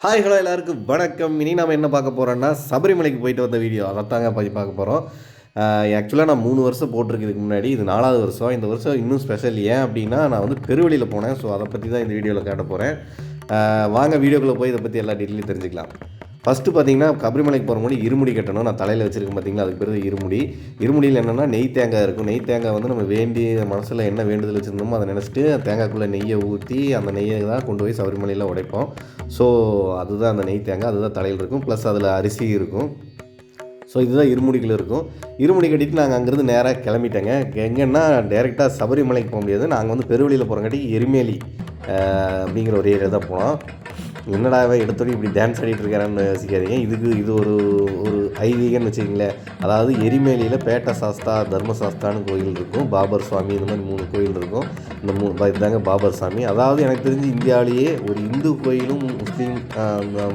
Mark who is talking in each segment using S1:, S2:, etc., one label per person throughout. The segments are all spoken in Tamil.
S1: ஹாய் ஹலோ எல்லாருக்கும் வணக்கம். இனி நாம் என்ன பார்க்க போகிறோன்னா சபரிமலைக்கு போயிட்டு வந்த வீடியோ அதைத்தாங்க பார்க்க போகிறோம். ஆக்சுவலாக நான் 3 வருஷம் போட்டிருக்கு இதுக்கு முன்னாடி. இது 4வது வருஷம். இந்த வருஷம் இன்னும் ஸ்பெஷல். ஏன் அப்படின்னா நான் வந்து பெருவழியில் போனேன். ஸோ அதை பற்றி தான் இந்த வீடியோவில் காட்ட போகிறேன். வாங்க வீடியோக்குள்ளே போய் இதை பற்றி எல்லா டீட்டெயிலும் தெரிஞ்சுக்கலாம். ஃபஸ்ட்டு பார்த்தீங்கன்னா சபரிமலைக்கு போகிற முன்னாடி இருமுடி கட்டணும். நான் தலையில் வச்சுருக்கேன் பார்த்தீங்களா, அதுக்கு பேர் இருமுடி. இருமுடியில் என்னென்னா நெய் தேங்காய் இருக்கும். நெய் தேங்காய் வந்து நம்ம வேண்டி மனசில் என்ன வேண்டுதல் வச்சுருந்தோமோ அதை நினச்சிட்டு தேங்காய்க்குள்ளே நெய்யை ஊற்றி அந்த நெய்யை தான் கொண்டு போய் சபரிமலையில் உடைப்போம். ஸோ அதுதான் அந்த நெய் தேங்காய், அதுதான் தலையில் இருக்கும். ப்ளஸ் அதில் அரிசி இருக்கும். ஸோ இதுதான் இருமுடிகள் இருக்கும். இருமுடி கட்டிட்டு நாங்கள் அங்கேருந்து நேராக கிளம்பிட்டேங்க. எங்கன்னா டேரெக்டாக சபரிமலைக்கு போக முடியாது. நாங்கள் வந்து பெருவழியில் போகிறங்காட்டி எரிமேலி அப்படிங்கிற ஒரு ஏரியா தான் போனோம். என்னடா எடுத்தோடனே இப்படி டான்ஸ் ஆடிட்டு இருக்காரான்னு யோசிக்காதீங்க. இது ஒரு ஒரு ஐதீகம்னு வச்சுக்கிங்களேன். அதாவது எரிமேலியில் பேட்ட சாஸ்தா, தர்மசாஸ்தான்னு கோயில் இருக்கும், பாபர் சுவாமி, இந்த மாதிரி 3 கோயில் இருக்கும். இந்த இதுதாங்க பாபர் சாமி. அதாவது எனக்கு தெரிஞ்சு இந்தியாவிலேயே ஒரு இந்து கோயிலும் முஸ்லீம்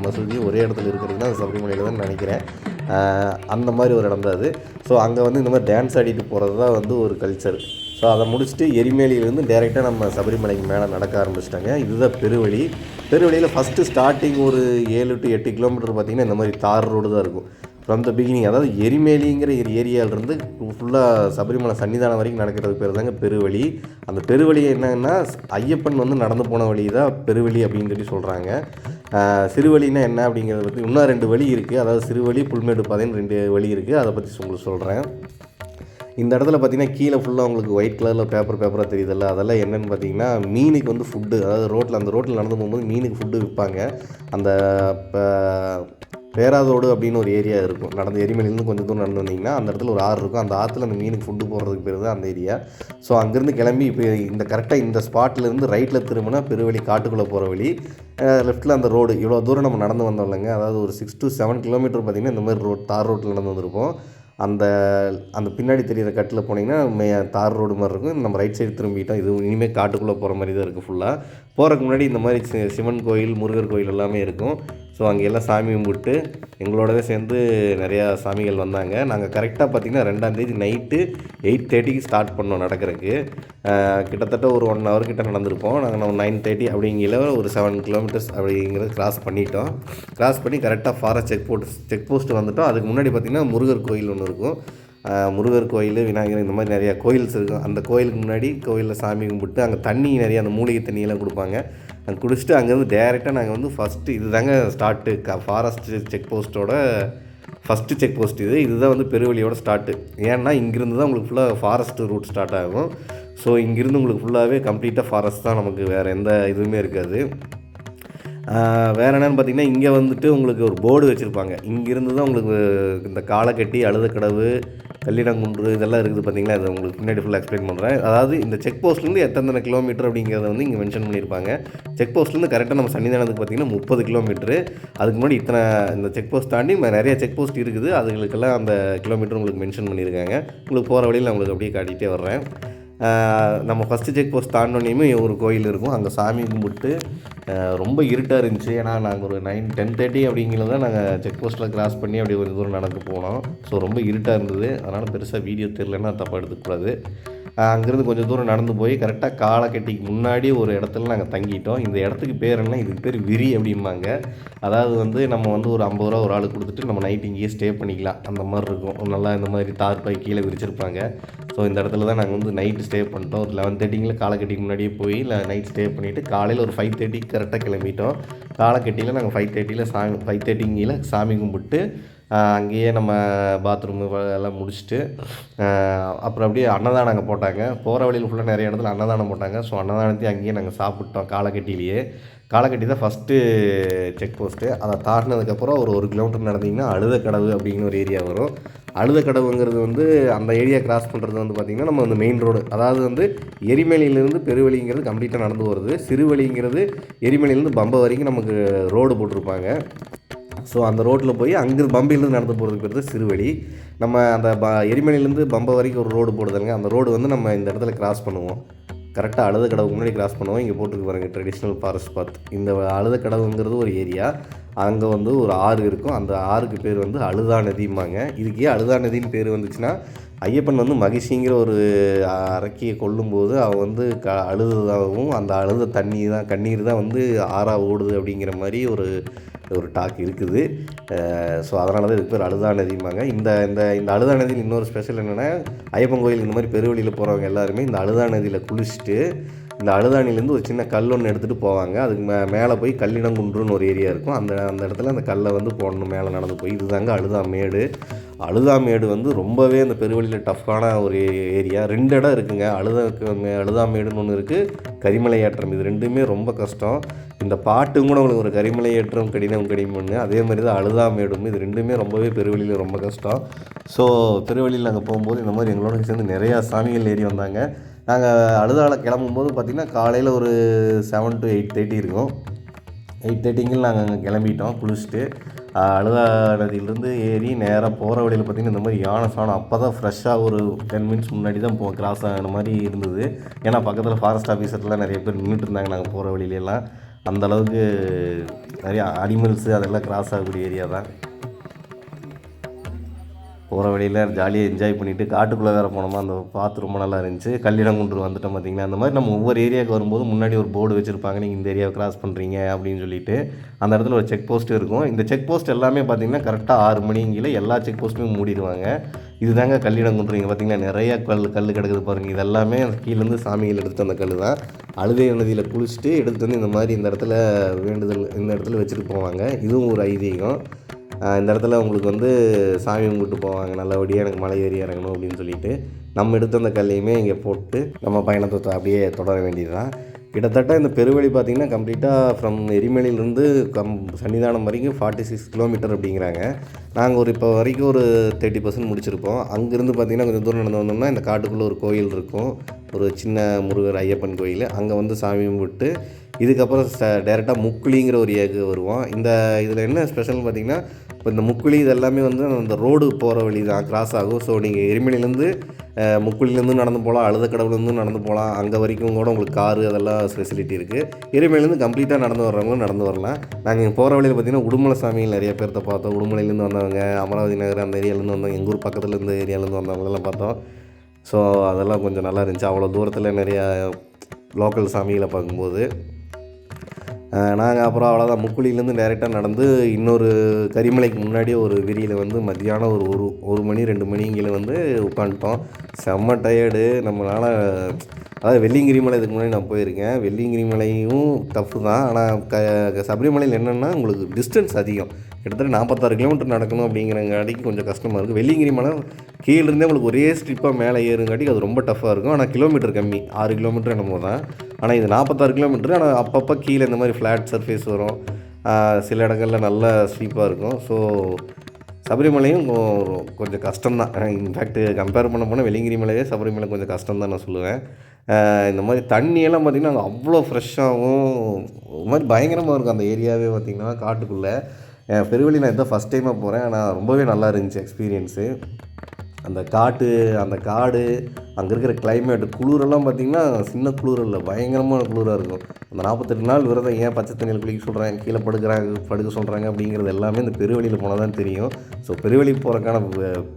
S1: மசூதியும் ஒரே இடத்துல இருக்கிறதுனா அது சபரிமலையில் தான் நினைக்கிறேன். அந்த மாதிரி ஒரு இடம் தான் அது. ஸோ அங்கே வந்து இந்த மாதிரி டான்ஸ் ஆடிட்டு போகிறது தான் வந்து ஒரு கல்ச்சர். ஸோ அதை முடிச்சுட்டு எரிமேலியிலேருந்து டேரெக்டாக நம்ம சபரிமலைக்கு மேலே நடக்க ஆரம்பிச்சிட்டாங்க. இதுதான் பெருவழி. பெருவழியில் ஃபஸ்ட்டு ஸ்டார்டிங் ஒரு 7 to 8 கிலோமீட்டர் பார்த்திங்கன்னா இந்த மாதிரி தார் ரோடு தான் இருக்கும் ஃப்ரம் த பிகினிங். அதாவது எரிமேலிங்கிற ஏரியாவிலேருந்து ஃபுல்லாக சபரிமலை சன்னிதானம் வரைக்கும் நடக்கிறது பேர் தாங்க பெருவழி. அந்த பெருவழி என்னன்னா ஐயப்பன் வந்து நடந்து போன வழி தான் பெருவழி அப்படின்னு சொல்லி சொல்கிறாங்க. சிறுவழின்னா என்ன அப்படிங்கிறத பற்றி இன்னும் 2 வழி இருக்குது. அதாவது சிறுவழி, புல்மேடு பாதைன்னு 2 வழி இருக்குது. அதை பற்றி உங்களுக்கு சொல்கிறேன். இந்த இடத்துல பார்த்திங்கன்னா கீழே ஃபுல்லாக உங்களுக்கு ஒயிட் கலரில் பேப்பராக தெரியுதில்ல, அதெல்லாம் என்னென்னு பார்த்தீங்கன்னா மீனுக்கு வந்து ஃபுட்டு. அதாவது அந்த ரோட்டில் நடந்து போகும்போது மீனுக்கு ஃபுட்டு விற்பாங்க. அந்த பேராதோடு அப்படின்னு ஒரு ஏரியா இருக்கும். நடந்து எரிமலையிலேருந்து கொஞ்சம் தூரம் நடந்து வந்தீங்கன்னா அந்த இடத்துல ஒரு ஆறு இருக்கும். அந்த ஆற்றுல அந்த மீனுக்கு ஃபுட்டு போடுறதுக்கு பேர் தான் அந்த ஏரியா. ஸோ அங்கேருந்து கிளம்பி இப்போ இந்த கரெக்டாக இந்த ஸ்பாட்லேருந்து ரைட்டில் திரும்பினா பெருவழி, காட்டுக்குள்ளே போகிற வழி. லெஃப்ட்டில் அந்த ரோடு இவ்வளோ தூரம் நம்ம நடந்து வந்தோம் இல்லைங்க. அதாவது ஒரு 6 to 7 கிலோமீட்டர் பார்த்திங்கன்னா இந்த மாதிரி தார் ரோட்டில் நடந்து வந்திருப்போம். அந்த பின்னாடி தெரிகிற கட்டில் போனீங்கன்னா தார் ரோடு மாதிரி இருக்கும். நம்ம ரைட் சைடு திரும்பிட்டோம். இது இனிமேல் காட்டுக்குள்ளே போகிற மாதிரி தான் இருக்குது. ஃபுல்லாக போகிறதுக்கு முன்னாடி இந்த மாதிரி சிவன் கோயில், முருகர் கோயில் எல்லாமே இருக்கும். ஸோ அங்கே எல்லாம் சாமி கும்பிட்டு எங்களோடவே சேர்ந்து நிறையா சாமிகள் வந்தாங்க. நாங்கள் கரெக்டாக பார்த்திங்கன்னா 2ஆம் தேதி நைட்டு 8:30க்கு ஸ்டார்ட் பண்ணோம் நடக்கிறதுக்கு. கிட்டத்தட்ட ஒரு 1 hour கிட்ட நடந்திருப்போம். நாங்கள் 9:30 அப்படிங்கிற ஒரு 7 கிலோமீட்டர்ஸ் அப்படிங்கிறது கிராஸ் பண்ணிட்டோம். கிராஸ் பண்ணி கரெக்டாக ஃபாரஸ்ட் செக் போஸ்ட் வந்துவிட்டோம். அதுக்கு முன்னாடி பார்த்திங்கன்னா முருகர் கோயில் ஒன்று இருக்கும். முருகர் கோயில், விநாயகர், இந்த மாதிரி நிறையா கோயில்ஸ் இருக்கும். அந்த கோயிலுக்கு முன்னாடி கோயிலில் சாமி கும்பிட்டு அங்கே தண்ணி நிறையா அந்த மூலிகை தண்ணியெல்லாம் கொடுப்பாங்க. அங்கே குடிச்சிட்டு அங்கேருந்து டேரெக்டாக நாங்கள் வந்து ஃபஸ்ட்டு இது தாங்க ஸ்டார்ட்டு ஃபாரஸ்ட்டு செக் போஸ்ட்டோட ஃபஸ்ட்டு செக் போஸ்ட் இதுதான் வந்து பெருவழியோட ஸ்டார்ட்டு. ஏன்னா இங்கேருந்து தான் உங்களுக்கு ஃபுல்லாக ஃபாரஸ்ட் ரூட் ஸ்டார்ட் ஆகும். ஸோ இங்கேருந்து உங்களுக்கு ஃபுல்லாகவே கம்ப்ளீட்டாக ஃபாரஸ்ட் தான், நமக்கு வேறு எந்த இதுவுமே இருக்காது. வேறு என்னென்னு பார்த்திங்கன்னா இங்கே வந்துட்டு உங்களுக்கு ஒரு போர்டு வச்சுருப்பாங்க. இங்கேருந்து தான் உங்களுக்கு இந்த காலக்கட்டி, அழுதக்கடவு, கல்லிடங்குன்று இதெல்லாம் இருக்குது பார்த்திங்களா. அதை உங்களுக்கு பின்னாடி ஃபுல்லாக எக்ஸ்பிளைன் பண்ணுறேன். அதாவது இந்த செக் போஸ்ட்லேருந்து எத்தனை கிலோமீட்டர் அப்படிங்கிறத வந்து இங்கே மென்ஷன் பண்ணியிருப்பாங்க. செக் போஸ்ட்லேருந்து கரெக்டாக நம்ம சன்னிதானத்துக்கு பார்த்திங்கன்னா 30 கிலோமீட்டரு. அதுக்கு முன்னாடி இந்த செக் போஸ்ட் தாண்டி நிறைய செக் போஸ்ட் இருக்குது. அதுகளுக்கெல்லாம் அந்த கிலோமீட்டர் உங்களுக்கு மென்ஷன் பண்ணியிருக்காங்க. உங்களுக்கு போகிற வழியில் நான் உங்களுக்கு அப்படியே காட்டிகிட்டே வர்றேன். நம்ம ஃபஸ்ட்டு செக் போஸ்ட் தாண்டினோடனேயுமே ஒரு கோயில் இருக்கும். அங்கே சாமி கும்பிட்டு ரொம்ப இருட்டாக இருந்துச்சு. ஏன்னா நாங்கள் ஒரு 10:30 அப்படிங்கிறது தான் நாங்கள் செக் போஸ்ட்டில் கிராஸ் பண்ணி அப்படி ஒரு தூரம் நடந்து போனோம். ஸோ ரொம்ப இருட்டாக இருந்தது. அதனால் பெருசாக வீடியோ தெரியலன்னா தப்பாக எடுத்துக்கூடாது. அங்கேருந்து கொஞ்சம் தூரம் நடந்து போய் கரெக்டாக காலக்கட்டிக்கு முன்னாடி ஒரு இடத்துல நாங்கள் தங்கிட்டோம். இந்த இடத்துக்கு பேர் என்ன, இதுக்கு பேர் விரி அப்படிம்பாங்க. அதாவது வந்து நம்ம வந்து ஒரு 50 ரூபா ஒரு ஆளுக்கு கொடுத்துட்டு நம்ம நைட் இங்கேயே ஸ்டே பண்ணிக்கலாம். அந்த மாதிரி இருக்கும். நல்லா இந்த மாதிரி தார்பாய் கீழே விரிச்சிருப்பாங்க. ஸோ இந்த இடத்துல தான் நாங்கள் வந்து நைட்டு ஸ்டே பண்ணிட்டோம். ஒரு 11:30 காலக்கட்டிக்கு முன்னாடியே போய் நைட் ஸ்டே பண்ணிவிட்டு காலையில் ஒரு 5:30 கரெக்டாக கிளம்பிட்டோம். காலக்கட்டியில் நாங்கள் 5:30 சாமி கும்பிட்டு அங்கேயே நம்ம பாத்ரூமு எல்லாம் முடிச்சுட்டு அப்புறம் அப்படியே அன்னதானம் அங்கே போட்டாங்க. போகிற வழியில் ஃபுல்லாக நிறைய இடத்துல அன்னதானம் போட்டாங்க. ஸோ அன்னதானத்தையும் அங்கேயே நாங்கள் சாப்பிட்டோம். காலக்கட்டி தான் ஃபஸ்ட்டு செக் போஸ்ட்டு. அதை தாண்டினதுக்கப்புறம் ஒரு 1 கிலோமீட்டர் நடந்திங்கன்னா அழுதக்கடவு அப்படிங்கிற ஒரு ஏரியா வரும். அழுதக்கடவுங்கிறது வந்து அந்த ஏரியா கிராஸ் பண்ணுறது வந்து பார்த்திங்கன்னா நம்ம வந்து மெயின் ரோடு. அதாவது வந்து எரிமலையிலேருந்து பெருவழிங்கிறது கம்ப்ளீட்டாக நடந்து வருது. சிறுவழிங்கிறது எரிமலையிலேருந்து பம்பை வரைக்கும் நமக்கு ரோடு போட்டிருப்பாங்க. ஸோ அந்த ரோட்டில் போய் அங்கேருந்து பம்பையிலேருந்து நடந்து போகிறதுக்கு பேர் தான் சிறுவழி. நம்ம அந்த எரிமலையிலேருந்து பம்பை வரைக்கும் ஒரு ரோடு போடுதுங்க. அந்த ரோடு வந்து நம்ம இந்த இடத்துல கிராஸ் பண்ணுவோம். கரெக்டாக அழுதக்கடவுக்கு முன்னாடி கிராஸ் பண்ணுவோம். இங்கே போட்டுருக்கு பாருங்கள், ட்ரெடிஷ்னல் ஃபாரஸ்ட் பாத். இந்த அழுதக்கடவுங்கிறது ஒரு ஏரியா. அங்கே வந்து ஒரு ஆறு இருக்கும். அந்த ஆறுக்கு பேர் வந்து அழுதா நதிம்பாங்க. இதுக்கு ஏன் அழுதா நதின்னு பேர் வந்துச்சுன்னா, ஐயப்பன் வந்து மகிஷிங்கிற ஒரு அரக்கியை கொல்லும்போது அவன் வந்து அழுததாகவும் அந்த அழுத கண்ணீர் தான் வந்து ஆறாக ஓடுது அப்படிங்கிற மாதிரி ஒரு ஒரு டாக் இருக்குது. ஸோ அதனால தான் இதுக்கு பேர் அழுதா நதிம்பாங்க. இந்த இந்த இந்த அழுதா நதியில் இன்னொரு ஸ்பெஷல் என்னென்னா, ஐயப்பன் கோயில் இந்த மாதிரி பெருவழியில் போகிறவங்க எல்லாருமே இந்த அழுதா நதியில் குளிச்சுட்டு இந்த அழுதாணிலேருந்து ஒரு சின்ன கல் ஒன்று எடுத்துகிட்டு போவாங்க. அதுக்கு மேலே போய் கல்லிடங்குன்றுன்னு ஒரு ஏரியா இருக்கும். அந்த அந்த இடத்துல அந்த கல்லை வந்து போடணும் மேலே நடந்து போய். இதுதாங்க அழுதாமேடு. அழுதாமேடு வந்து ரொம்பவே அந்த பெருவழியில் டஃப்பான ஒரு ஏரியா. 2 இடம் இருக்குங்க. அழுதாமேடுன்னு ஒன்று இருக்குது, கரிமலை ஏற்றம். இது ரெண்டுமே ரொம்ப கஷ்டம். இந்த பாட்டும் கூட உங்களுக்கு ஒரு கரிமலை ஏற்றம் கடினம்னு அதே மாதிரி தான் அழுதாமேடும். இது ரெண்டுமே ரொம்பவே பெருவழியில் ரொம்ப கஷ்டம். ஸோ பெருவழியில் நாங்கள் போகும்போது இந்த மாதிரி எங்களோட சேர்ந்து நிறையா சாமிகள் ஏறி வந்தாங்க. நாங்கள் அழுதாவில் கிளம்பும்போது பார்த்திங்கன்னா காலையில் ஒரு 7 to 8:30 இருக்கும். 8:30க்கு நாங்கள் அங்கே கிளம்பிட்டோம் குளிச்சுட்டு. அழுதா நதியிலேருந்து ஏறி நேராக போகிற வழியில் பார்த்திங்கன்னா இந்த மாதிரி யானை சாணம் அப்போ தான் ஃப்ரெஷ்ஷாக ஒரு 10 minutes முன்னாடி தான் கிராஸ் ஆகின மாதிரி இருந்தது. ஏன்னா பக்கத்தில் ஃபாரஸ்ட் ஆஃபீஸர்லாம் நிறைய பேர் நின்றுட்டு இருந்தாங்க நாங்கள் போகிற வழியிலலாம். அந்தளவுக்கு நிறைய அனிமல்ஸு அதெல்லாம் கிராஸ் ஆகக்கூடிய ஏரியா தான். போகிற வழியில் ஜாலியாக என்ஜாய் பண்ணிவிட்டு காட்டுக்குள்ளே வேறு போனோமா, அந்த பார்த்து ரொம்ப நல்லா இருந்துச்சு. கல்லிடங்குன்று வந்துட்டோம் பார்த்திங்கன்னா. அந்த மாதிரி நம்ம ஒவ்வொரு ஏரியாவுக்கு வரும்போது முன்னாடி ஒரு போர்டு வச்சுருப்பாங்க, நீங்கள் இந்த ஏரியாவை கிராஸ் பண்ணுறீங்க அப்படின்னு சொல்லிட்டு. அந்த இடத்துல ஒரு செக் போஸ்ட் இருக்கும். இந்த செக் போஸ்ட் எல்லாமே பார்த்திங்கன்னா கரெக்டாக 6 மணிங்கில் எல்லா செக் போஸ்ட்டுமே மூடிடுவாங்க. இதுதாங்க கல்லிடங்குன்று. இங்கே பார்த்திங்கன்னா நிறையா கல் கிடக்குது பாருங்கள். இதெல்லாமே கீழேருந்து சாமிகள் எடுத்துகிட்டு அந்த கல் தான். அழுதை நதியில் குளிச்சுட்டு எடுத்துகிட்டு வந்து இந்த மாதிரி இந்த இடத்துல வேண்டுதல் இந்த இடத்துல வச்சுட்டு போவாங்க. இதுவும் ஒரு ஐதீகம். இந்த இடத்துல உங்களுக்கு வந்து சாமி கும்பிட்டு போவாங்க, நல்லபடியாக எனக்கு மலை ஏறி இறங்கணும் அப்படின்னு சொல்லிட்டு. நம்ம எடுத்து அந்த கல்லையுமே இங்கே போட்டு நம்ம பயணத்தை அப்படியே தொடர வேண்டியது தான். கிட்டத்தட்ட இந்த பெருவழி பார்த்திங்கன்னா கம்ப்ளீட்டாக ஃப்ரம் எரிமலையிலேருந்து சன்னிதானம் வரைக்கும் 46 கிலோமீட்டர் அப்படிங்கிறாங்க. நாங்கள் ஒரு இப்போ வரைக்கும் ஒரு 30% முடிச்சிருப்போம். அங்கேருந்து பார்த்திங்கன்னா கொஞ்சம் தூரம் நடந்து வந்தோம்னா இந்த காட்டுக்குள்ளே ஒரு கோயில் இருக்கும், ஒரு சின்ன முருகர் ஐயப்பன் கோயில். அங்கே வந்து சாமி கும்பிட்டு இதுக்கப்புறம் டேரெக்டாக முக்குழிங்கிற ஒரு ஏரியாவுக்கு வருவோம். இதில் என்ன ஸ்பெஷல்னு பார்த்திங்கன்னா, இப்போ இந்த முக்குழி இது எல்லாமே வந்து அந்த ரோடு போகிற வழி தான் கிராஸ் ஆகும். ஸோ நீங்கள் எரிமலையிலேருந்து முக்குழிலேருந்து நடந்து போகலாம், அழுதக்கடவுலேருந்து நடந்து போகலாம். அங்கே வரைக்கும் கூட உங்களுக்கு காரு அதெல்லாம் ஃபெசிலிட்டி இருக்குது. எரிமலையிலேருந்து கம்ப்ளீட்டாக நடந்து வர்றவங்களும் நடந்து வரலாம். நாங்கள் போகிற வழியில் பார்த்திங்கன்னா உடுமலை சாமிகள் நிறைய பேர்த்த பார்த்தோம். உடுமலையிலேருந்து வந்தவங்க, அமராவதி நகர் அந்த ஏரியாவிலேருந்து வந்தவங்க, எங்கள் ஊர் பக்கத்தில் இருந்த ஏரியாவிலேருந்து வந்தவங்களெல்லாம் பார்த்தோம். ஸோ அதெல்லாம் கொஞ்சம் நல்லா இருந்துச்சு. அவ்வளோ தூரத்தில் நிறையா லோக்கல் சாமிகளை பார்க்கும்போது நாங்கள் அப்புறம் அவ்வளோதான் முக்குழியிலேருந்து டேரெக்டாக நடந்து இன்னொரு கரிமலைக்கு முன்னாடியே ஒரு விரியில் வந்து மத்தியானம் ஒரு மணி 2 மணிங்கில் வந்து உட்காந்துட்டோம். செம்ம டயர்டு நம்மளால். அதாவது வெள்ளியங்கிரி மலை இதுக்கு முன்னாடி நான் போயிருக்கேன். வெள்ளியங்கிரி மலையும் டஃப்பு தான். ஆனால் சபரிமலையில் என்னென்னா உங்களுக்கு டிஸ்டன்ஸ் அதிகம். கிட்டத்தட்ட 46 கிலோமீட்டர் நடக்கணும் அப்படிங்கிறங்காட்டிக்கு கொஞ்சம் கஷ்டமாக இருக்குது. வெள்ளியங்கிரி மலை கீழேருந்தே உங்களுக்கு ஒரே ஸ்ட்ரிப்பாக மேலே ஏறுங்காட்டிக்கு அது ரொம்ப டஃப்பாக இருக்கும். ஆனால் கிலோமீட்டர் கம்மி, 6 கிலோமீட்டர் என்னமோ தான். ஆனால் இது 46 கிலோமீட்டர். ஆனால் அப்பப்போ கீழே இந்த மாதிரி ஃப்ளாட் சர்ஃபேஸ் வரும், சில இடங்களில் நல்ல ஸ்ட்ரீப்பாக இருக்கும். ஸோ சபரிமலையும் கொஞ்சம் கஷ்டம்தான். இன்ஃபேக்ட் கம்பேர் பண்ண போனால் வெள்ளியங்கிரி மலையே சபரிமலை கொஞ்சம் கஷ்டம் தான் நான் சொல்லுவேன். இந்த மாதிரி தண்ணியெல்லாம் பார்த்திங்கன்னா அங்கே அவ்வளோ ஃப்ரெஷ்ஷாகவும் ஒரு மாதிரி பயங்கரமாக இருக்கும் அந்த ஏரியாவே பார்த்திங்கன்னா காட்டுக்குள்ளே. பெருவழி நான் இதான் ஃபஸ்ட் டைமாக போகிறேன். ஆனால் ரொம்பவே நல்லா இருந்துச்சு எக்ஸ்பீரியன்ஸு. அந்த காடு அங்கே இருக்கிற கிளைமேட்டு குளிரெல்லாம் பார்த்திங்கன்னா சின்ன குளிர் இல்லை, பயங்கரமான குளிராக இருக்கும். அந்த 48 நாள் விரதம் ஏன் பச்சை தண்ணியில் குளிக்க சொல்கிறாங்க, கீழே படுக்க சொல்கிறாங்க அப்படிங்கிறது எல்லாமே இந்த பெருவழியில் போனால் தான் தெரியும். ஸோ பெருவழி போகிறக்கான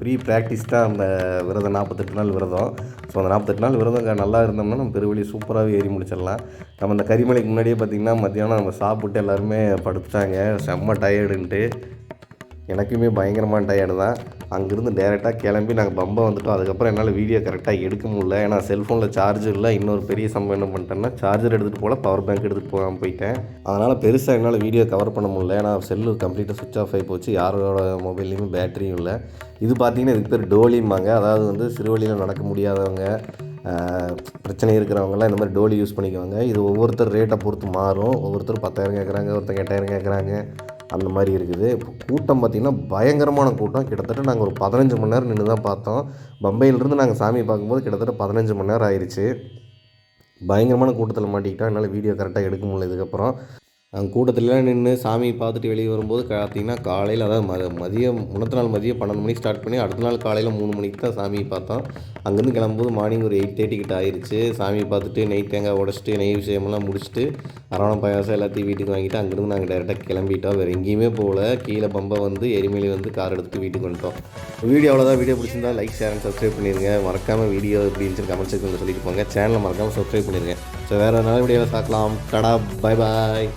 S1: ப்ரீ ப்ராக்டிஸ் தான் அந்த விரதம், 48 நாள் விரதம். ஸோ அந்த 48 நாள் விரதம் நல்லா இருந்தோம்னா நம்ம பெருவழி சூப்பராகவே ஏறி முடிச்சிடலாம். நம்ம அந்த கரிமலைக்கு முன்னாடியே பார்த்திங்கன்னா மத்தியானம் நம்ம சாப்பிட்டு எல்லாருமே படுத்துட்டாங்க, செம்ம டயர்டுன்ட்டு. எனக்குமே பயங்கரமான டயர்டு தான். அங்கேருந்து டேரெக்டாக கிளம்பி நாங்கள் பம்பை வந்துட்டோம். அதுக்கப்புறம் என்னால் வீடியோ கரெக்டாக எடுக்க முடியல. ஏன்னா செல்ஃபோனில் சார்ஜர் இல்லை. இன்னொரு பெரிய சம்பவம் என்ன பண்ணிட்டேன்னா, சார்ஜர் எடுத்துகிட்டு போகல, பவர் பேங்க் எடுத்துகிட்டு போகாமல் போயிட்டேன். அதனால் பெருசாக என்னால் வீடியோ கவர் பண்ண முடியல. ஏன்னா செல்லு கம்ப்ளீட்டாக சுவிட்ச் ஆஃப் ஆகி போச்சு. யாரோட மொபைல்லையுமே பேட்டரியும் இல்லை. இது பார்த்திங்கன்னா இதுக்கு பேர் டோலிம்பாங்க. அதாவது வந்து சிறுவழியில் நடக்க முடியாதவங்க, பிரச்சனை இருக்கிறவங்கலாம் இந்த மாதிரி டோலி யூஸ் பண்ணிக்குவாங்க. இது ஒவ்வொருத்தர் ரேட்டை பொறுத்து மாறும். ஒவ்வொருத்தர் 10,000 கேட்குறாங்க, ஒருத்தர் 8,000 கேட்குறாங்க, அந்த மாதிரி இருக்குது. இப்போ கூட்டம் பார்த்திங்கன்னா பயங்கரமான கூட்டம். கிட்டத்தட்ட நாங்கள் ஒரு 15 மணி நேரம் நின்று தான் பார்த்தோம். பம்பையிலேருந்து நாங்கள் சாமி பார்க்கும்போது கிட்டத்தட்ட 15 மணி நேரம் ஆயிடுச்சு. பயங்கரமான கூட்டத்தில் மாட்டிக்கிட்டோம். என்னால் வீடியோ கரெக்டாக எடுக்க முடியல. இதுக்கப்புறம் அங்கே கூட்டத்திலலாம் நின்று சாமி பார்த்துட்டு வெளியே வரும்போது பார்த்திங்கன்னா காலையில், அதாவது மதியம் முன்னத்த நாள் மதியம் 12 மணிக்கு ஸ்டார்ட் பண்ணி அடுத்த நாள் காலையில் 3 மணிக்கு தான் சாமியை பார்த்தோம். அங்கேருந்து கிளம்பும்போது மார்னிங் ஒரு 8:30 கிட்ட ஆயிடுச்சு. சாமி பார்த்துட்டு நெய் தேங்காய் உடச்சிட்டு நெய் விஷயமெல்லாம் முடிச்சுட்டு அரவணை பாயாசம் எல்லாத்தையும் வீட்டுக்கு வாங்கிட்டு அங்கேருந்து நாங்கள் டேரெக்டாக கிளம்பிட்டோம். வேறு எங்கேயுமே போகல. கீழே பம்பை வந்து எரிமலை வந்து கார் எடுத்துகிட்டு வீட்டுக்கு வந்துட்டோம். வீடியோ அவ்வளோதான். வீடியோ பிடிச்சிருந்தா லைக், ஷேர் அண்ட் சப்ஸ்கிரைப் பண்ணிடுங்க. மறக்காமல் வீடியோ எப்படி இருந்துச்சு கமெண்ட் செக்ஷனில் சொல்லிட்டு போங்க. சேனலை மறக்காமல் சப்ஸ்கிரைப் பண்ணிடுங்க. ஸோ வேறு நல்ல வீடியோவை பார்க்கலாம். டடா, பை பாய்.